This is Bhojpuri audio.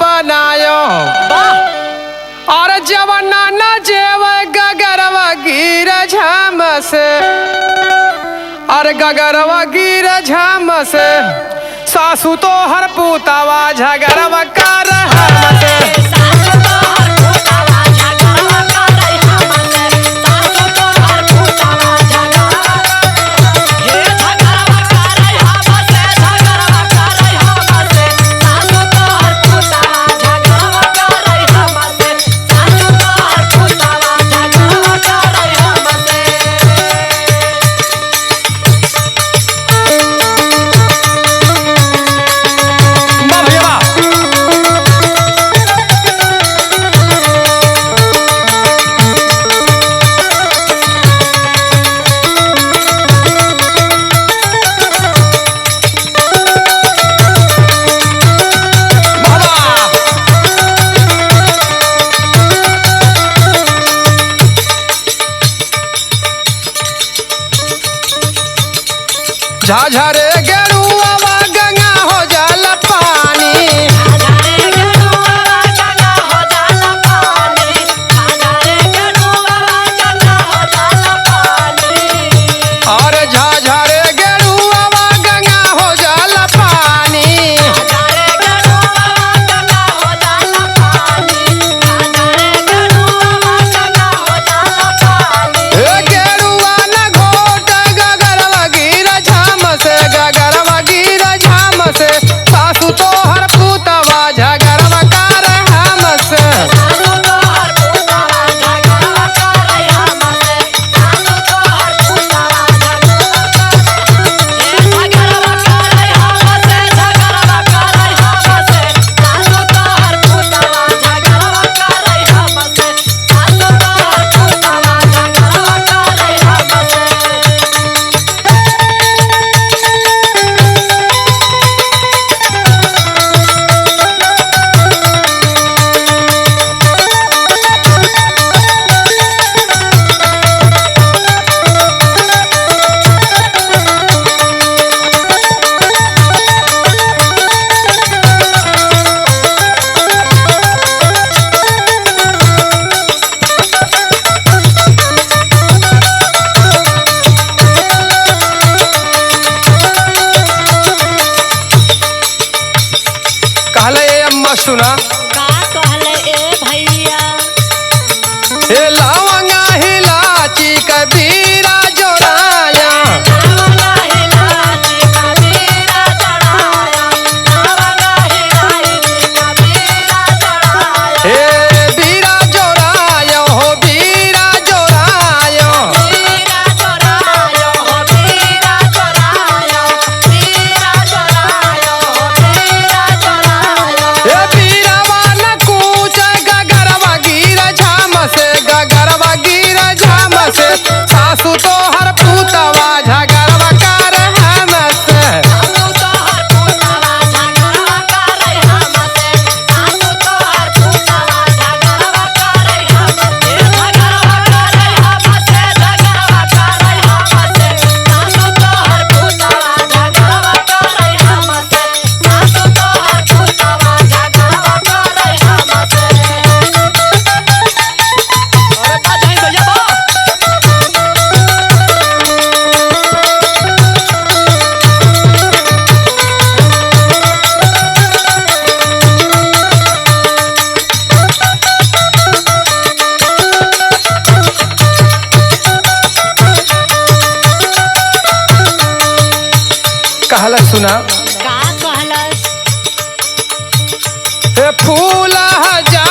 बनायो और जवना न जेव गगरवा गिर झम से और गगरवा गिर झम से सासू तो हर पूतावा झगरवा कर हम से झाझरे गेरुआ गंगा हो जल पानी और झाझरे गेरुआ गंगा हो जल पानी गेरुआ न घोट गगरवा गिर झम से गगरवा गिर झम से सासू तो हर पूतवा झगरवा कर हम से कहले अम्मा सुना का कहले ए भैया हे लवंगा हिलाची कबीरा जोराया हे बीरा जोरायो हो बीरा जोरायो हे बीरावा न कूच गगरवा गिर झम से गगरवा गिर झम से सासू तो हर पूतवा झगरवा कर हम से कहला सुना का कहलस हे फूल हजार